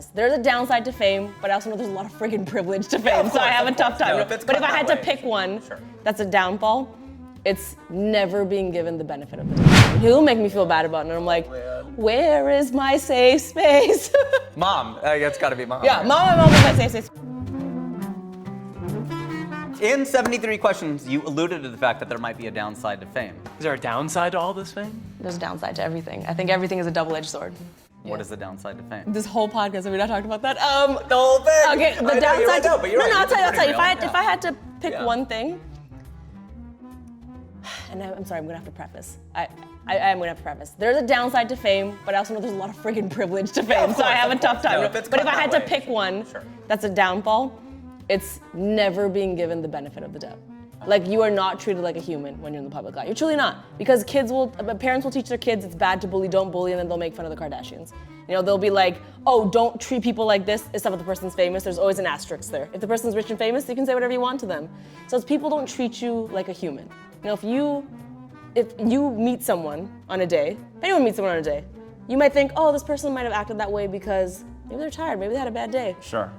There's a downside to fame, but I also know there's a lot of friggin' privilege to fame, so I have a tough time. No, but if I had to pick one that's a downfall, it's never being given the benefit of the doubt. He'll make me feel bad about it, and I'm like, where is my safe space? Mom, it's gotta be mom. Yeah, mom is my safe space. In 73 questions, you alluded to the fact that there might be a downside to fame. Is there a downside to all this fame? There's a downside to everything. I think everything is a double-edged sword. What is the downside to fame? This whole podcast, have we not talked about that? The whole thing. Okay, the downside. I'll tell you. If I had to pick one thing, and I'm sorry, I'm gonna have to preface. I am gonna have to preface. There's a downside to fame, but I also know there's a lot of friggin' privilege to fame, so I have a tough time. But if I had to pick one that's a downfall, it's never being given the benefit of the doubt. Like, you are not treated like a human when you're in the public eye. You're truly not. Because parents will teach their kids it's bad to bully, don't bully, and then they'll make fun of the Kardashians. You know, they'll be like, oh, don't treat people like this, except if the person's famous. There's always an asterisk there. If the person's rich and famous, you can say whatever you want to them. So it's people don't treat you like a human. You know, if you meet someone on a day, if anyone meets someone on a day, you might think, oh, this person might have acted that way because maybe they're tired, maybe they had a bad day. Sure.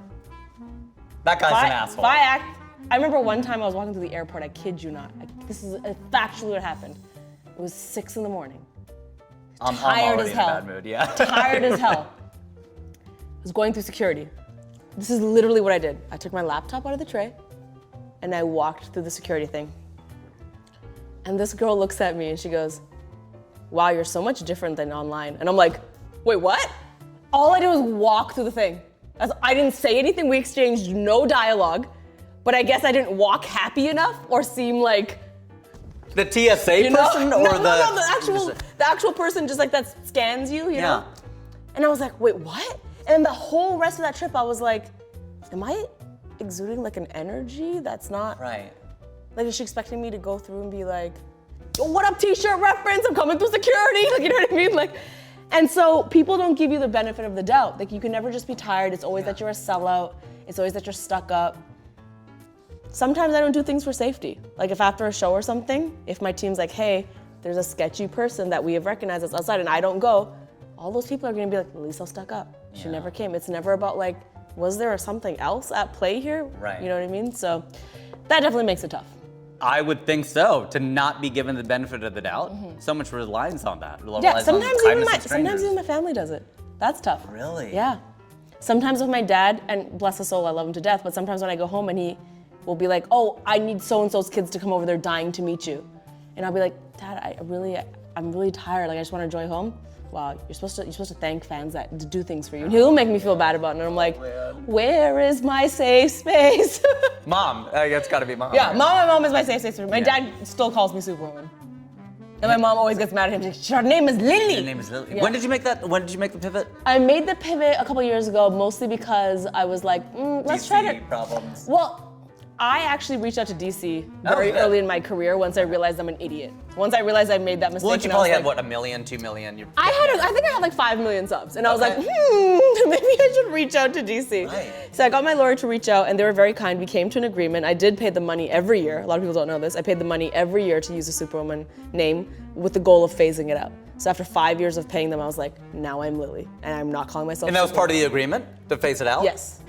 That guy's an asshole. I remember one time I was walking through the airport, I kid you not. This is factually what happened. It was 6 in the morning. I'm tired already as hell. in a bad mood, yeah. Tired as hell. I was going through security. This is literally what I did. I took my laptop out of the tray and I walked through the security thing. And this girl looks at me and she goes, wow, you're so much different than online. And I'm like, wait, what? All I did was walk through the thing. I didn't say anything, we exchanged no dialogue. But I guess I didn't walk happy enough or seem like the TSA person or the actual person just like that scans you, you know? And I was like, wait, what? And the whole rest of that trip I was like, am I exuding like an energy that's not right? Like, is she expecting me to go through and be like, yo, what up, t-shirt reference? I'm coming through security. Like, you know what I mean? Like, and so people don't give you the benefit of the doubt. Like, you can never just be tired. It's always that you're a sellout. It's always that you're stuck up. Sometimes I don't do things for safety. Like, if after a show or something, if my team's like, hey, there's a sketchy person that we have recognized that's outside and I don't go, all those people are gonna be like, Lisa stuck up. She never came. It's never about like, was there something else at play here? Right. You know what I mean? So that definitely makes it tough. I would think so, to not be given the benefit of the doubt. So much reliance on that. Yeah, sometimes even my family does it. That's tough. Really? Yeah. Sometimes with my dad, and bless his soul, I love him to death, but sometimes when I go home and he will be like, oh, I need so-and-so's kids to come over, they're dying to meet you. And I'll be like, Dad, I'm really tired, like I just want to enjoy home. Wow, you're supposed to thank fans that do things for you. And he'll make me feel bad about it, and I'm like, where is my safe space? Mom, it's gotta be mom. Yeah, my mom is my safe space. My dad still calls me Superwoman. And my mom always gets mad at him. Her name is Lily. Her name is Lily. Yeah. When did you make that? When did you make the pivot? I made the pivot a couple years ago, mostly because I was like, let's try to. Problems. Well, I actually reached out to DC very early in my career once I realized I'm an idiot. Once I realized I made that mistake. Well, you probably had, what, 1 million, 2 million? I think I had like 5 million subs. And I was like, maybe I should reach out to DC. Right. So I got my lawyer to reach out and they were very kind. We came to an agreement. I did pay the money every year. A lot of people don't know this. I paid the money every year to use the Superwoman name with the goal of phasing it out. So after 5 years of paying them, I was like, now I'm Lily. And I'm not calling myself And that was Superwoman. part of the agreement, to phase it out? Yes.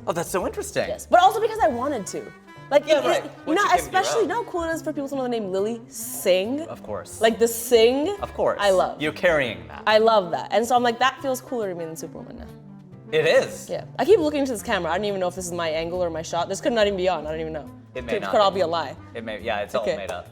Oh, that's so interesting. Yes, but also because I wanted to. Like, right. you know, especially, how cool it is for people to know the name Lily Singh. Of course. Like the Singh. Of course. I love. You're carrying that. I love that. And so I'm like, that feels cooler to me than Superwoman now. It is. Yeah. I keep looking into this camera. I don't even know if this is my angle or my shot. This could not even be on. I don't even know. It may not could all be a lie. It may, yeah, it's all made up.